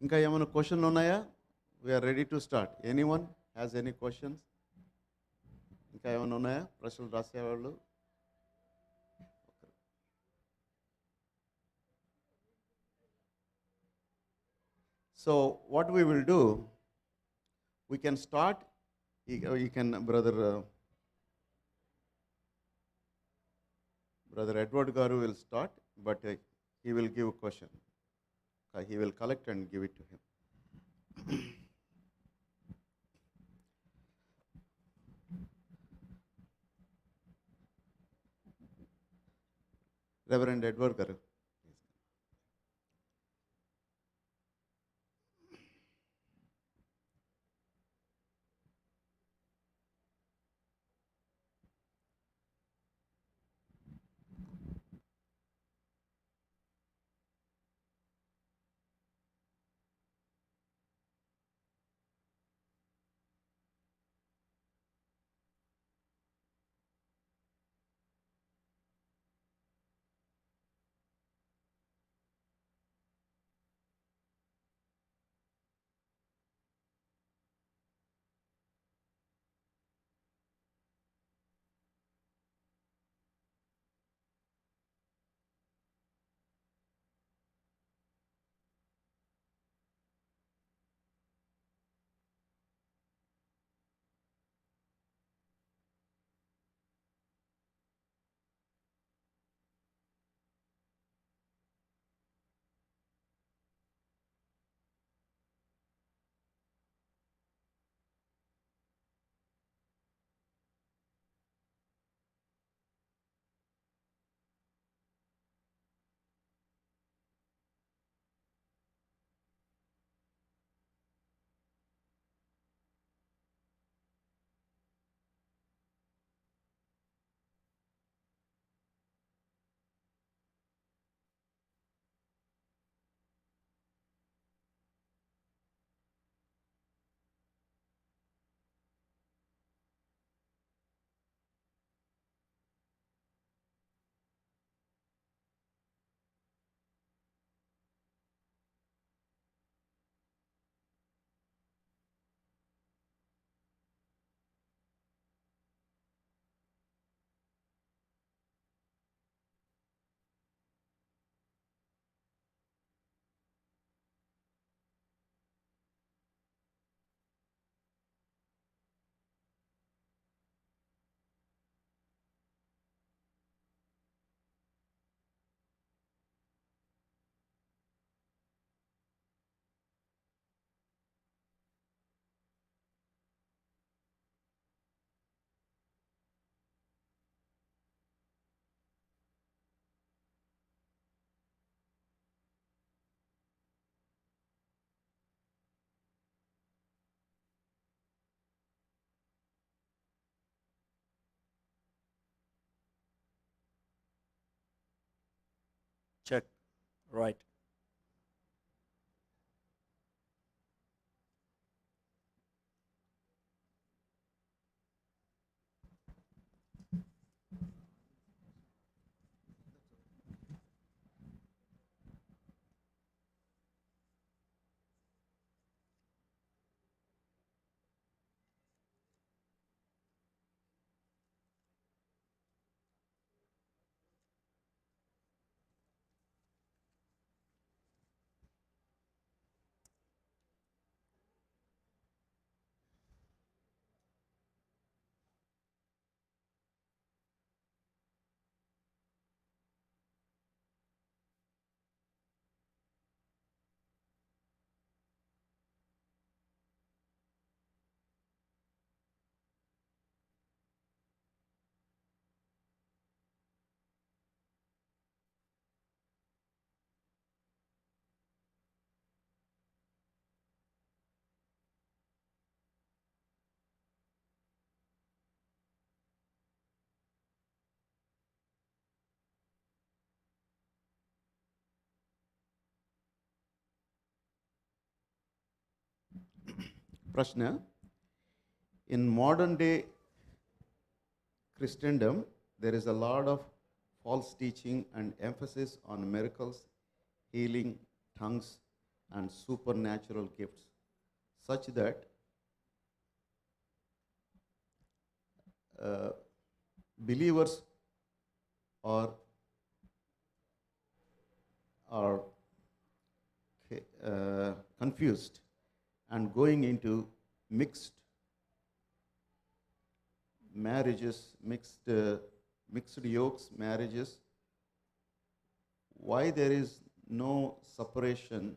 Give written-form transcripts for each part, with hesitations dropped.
ఇంకా ఏమైనా క్వశ్చన్లు ఉన్నాయా? We are ready to start. Anyone has any questions? ఇంకా ఏమైనా ఉన్నాయా ప్రశ్నలు రాసేవాళ్ళు? So what we will do, we can start. You can, brother Edward Garu will start, but he will give a question. He will collect and give it to him. Reverend Edward Garu. Check. Right. Prashna, in modern day Christendom, there is a lot of false teaching and emphasis on miracles, healing, tongues, and supernatural gifts, such that believers are confused and going into mixed marriages, mixed yokes marriages. Why there is no separation,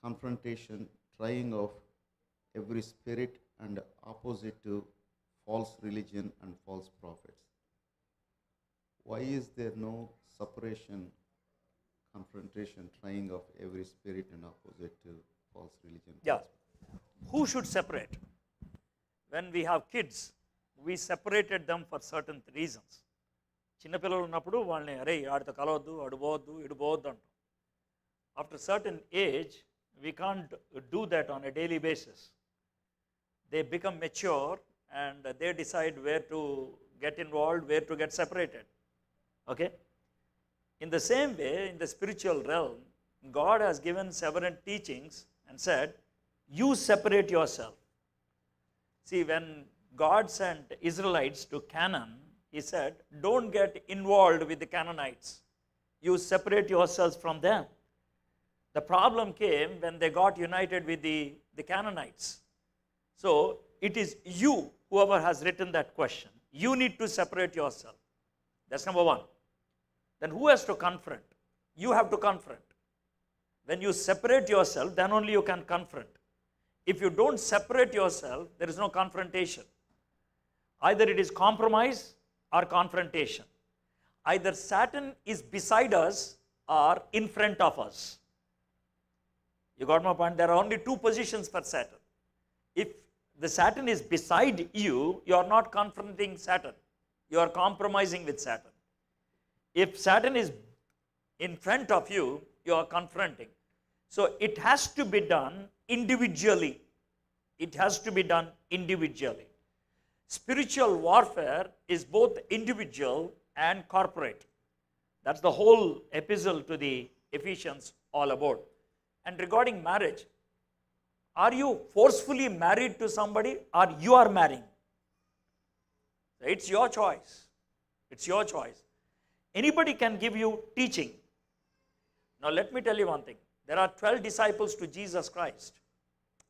confrontation, trying of every spirit and opposite to false religion and false prophets? Why is there no separation, confrontation, trying of every spirit and opposite to false religion? Yeah. Who should separate? When we have kids, we separated them for certain reasons. చిన్నపిల్లలు ఉన్నప్పుడు వాళ్ళని అరే ఆడితో కలవద్దు అడు పోవద్దు ఇడు పోవద్దు అంటాం. After certain age, we can't do that on a daily basis. They become mature and they decide where to get involved, where to get separated. Okay? In the same way, in the spiritual realm, God has given several teachings and said, you separate yourself. See, when God sent Israelites to Canaan, he said, don't get involved with the Canaanites. You separate yourselves from them. The problem came when they got united with the Canaanites. So, it is you, whoever has written that question, you need to separate yourself. That's number one. Then who has to confront? You have to confront. When you separate yourself, then only you can confront. If you don't separate yourself, there is no confrontation. Either it is compromise or confrontation. Either Satan is beside us or in front of us. You got my point? There are only two positions for Satan. If the Satan is beside you, you are not confronting Satan. You are compromising with Satan. If Satan is in front of you, you are confronting. So it has to be done individually. It has to be done individually. Spiritual warfare is both individual and corporate. That's the whole epistle to the Ephesians all about. And regarding marriage, are you forcefully married to somebody or you are marrying? It's your choice. It's your choice. Anybody can give you teaching. Now let me tell you one thing. There are 12 disciples to Jesus Christ,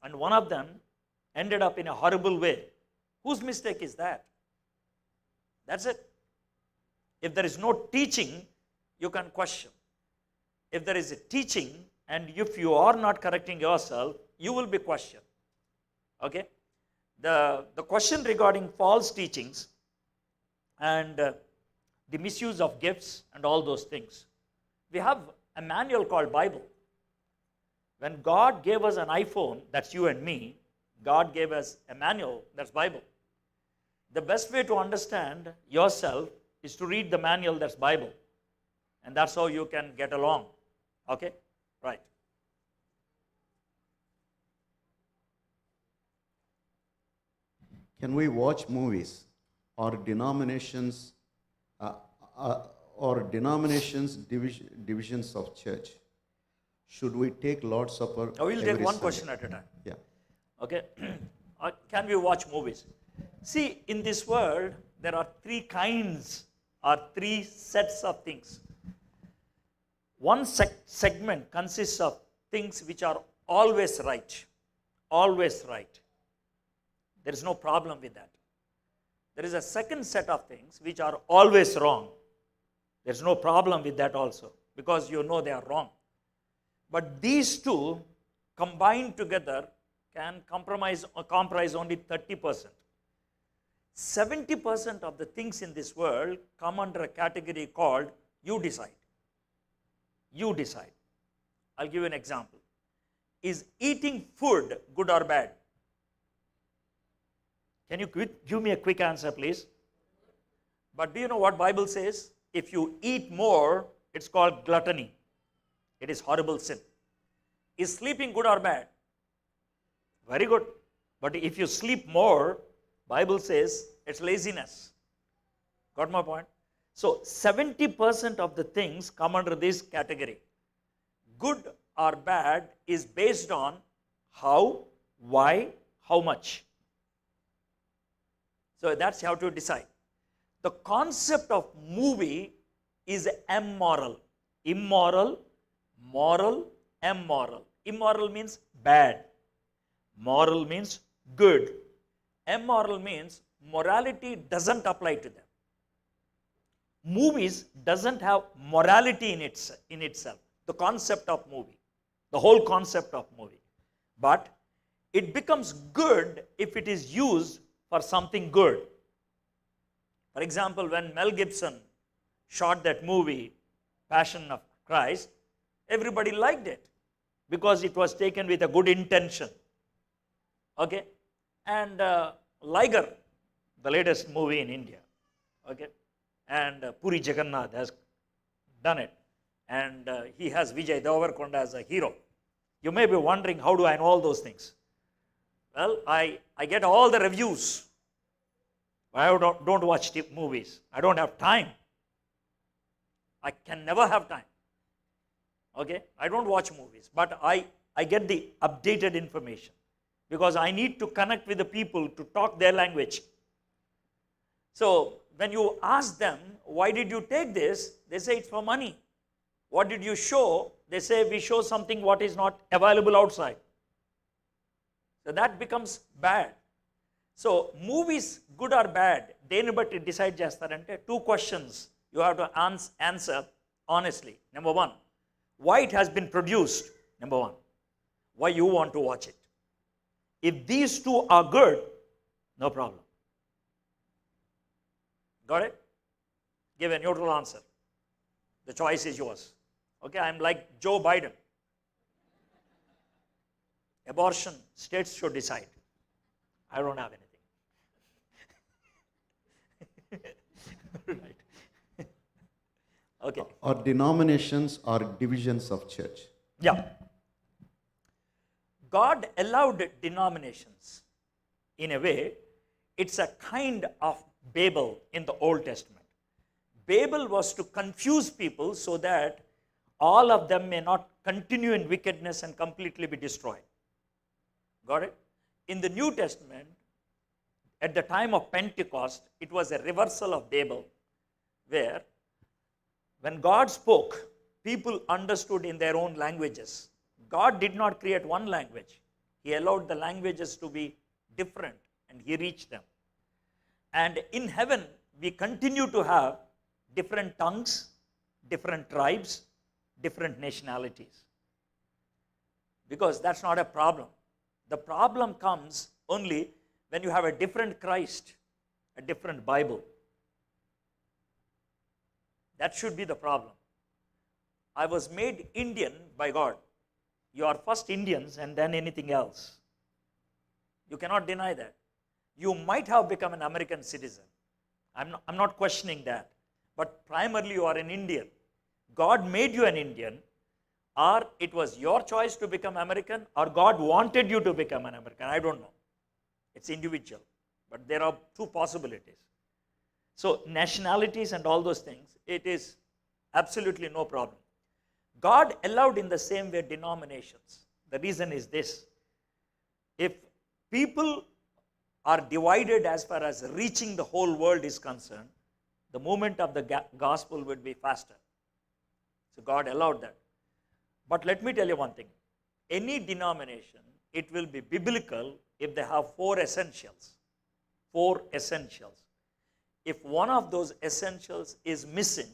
and one of them ended up in a horrible way. Whose mistake is that? That's it. If there is no teaching, you can question. If there is a teaching, and if you are not correcting yourself, you will be questioned. Okay? The question regarding false teachings and the misuse of gifts and all those things. We have a manual called Bible. When God gave us an iPhone, that's you and me, God gave us a manual, that's Bible. The best way to understand yourself is to read the manual, that's Bible. And that's how you can get along. Okay? Right. Can we watch movies or denominations divisions of church? Should we take Lord's Supper? Now we'll take every one Sunday? question at a time. Yeah. Okay? Can we watch movies? See, in this world, there are three kinds or three sets of things. One segment consists of things which are always right. Always right. There is no problem with that. There is a second set of things which are always wrong. There is no problem with that also, because you know they are wrong. But these two combined together can comprise only 30%. 70% of the things in this world come under a category called you decide. You decide. I'll give you an example. Is eating food good or bad? Can you give me a quick answer, please? But do you know what Bible says? If you eat more, it's called gluttony. It is horrible sin. Is sleeping good or bad? Very good. But if you sleep more, Bible says it's laziness. Got my point? So 70% of the things come under this category. Good or bad is based on how, why, how much. So that's how to decide. The concept of movie is immoral. Immoral, moral, immoral. Immoral means bad. Moral means good. Immoral means morality doesn't apply to them. Movies doesn't have morality in itself. The concept of movie, the whole concept of movie. But it becomes good if it is used for something good. For example, when Mel Gibson shot that movie, Passion of Christ, everybody liked it because it was taken with a good intention. Okay? And Liger, the latest movie in India, okay? And Puri Jagannath has done it. And he has Vijay Devarkonda as a hero. You may be wondering, how do I know all those things? Well, I get all the reviews. I don't watch movies. I don't have time. I can never have time. Okay? I don't watch movies. But I get the updated information because I need to connect with the people to talk their language. So when you ask them, why did you take this? They say it's for money. What did you show? They say we show something what is not available outside. So that becomes bad. So movies, good or bad, దేని బట్టి decide చేస్తారంటే two questions you have to answer honestly. Number one, why it has been produced. Number one, why you want to watch it. If these two are good, no problem. Got it? Give a neutral answer. The choice is yours. Okay, I'm like Joe Biden. Abortion, states should decide. I don't have anything. Right. Okay. Or denominations or divisions of church. Yeah. God allowed denominations in a way. It's a kind of Babel in the Old Testament. Babel was to confuse people so that all of them may not continue in wickedness and completely be destroyed. Got it? In the New Testament, at the time of Pentecost, it was a reversal of Babel, where when God spoke, people understood in their own languages. God did not create one language. He allowed the languages to be different and He reached them. And in heaven, we continue to have different tongues, different tribes, different nationalities. Because that's not a problem. The problem comes only when you have a different Christ, a different Bible. That should be the problem. I was made Indian by God. You are first Indians and then anything else. You cannot deny that. You might have become an American citizen. I'm not questioning that. But primarily you are an Indian. God made you an Indian, or it was your choice to become American, or God wanted you to become an American. I don't know. It's individual. But there are two possibilities. So nationalities and all those things, it is absolutely no problem. God allowed in the same way denominations. The reason is this. If people are divided as far as reaching the whole world is concerned, the movement of the gospel would be faster. So God allowed that. But let me tell you one thing. Any denomination, it will be biblical if they have four essentials. Four essentials. If one of those essentials is missing,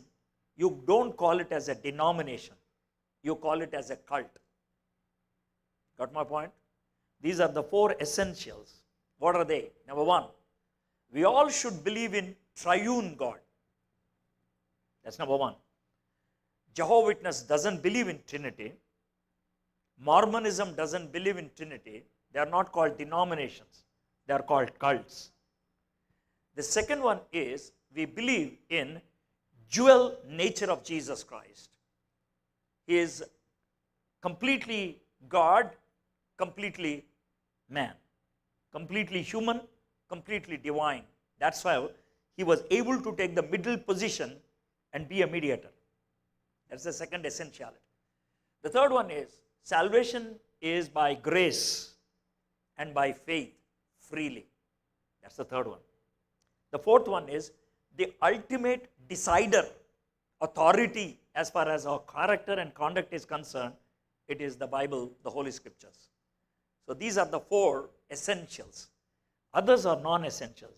you don't call it as a denomination. You call it as a cult. Got my point? These are the four essentials. What are they? Number one, we all should believe in triune God. That's number one. Jehovah's Witness doesn't believe in Trinity. Mormonism doesn't believe in Trinity. They are not called denominations. They are called cults. The second one is we believe in dual nature of Jesus Christ. He is completely God, completely man. Completely human, completely divine. That's why he was able to take the middle position and be a mediator. That's the second essentiality. The third one is salvation is by grace and by faith freely. That's the third one. The fourth one is the ultimate decider, authority as far as our character and conduct is concerned. It is the Bible, the Holy Scriptures. So these are the four essentials. Others are non-essentials.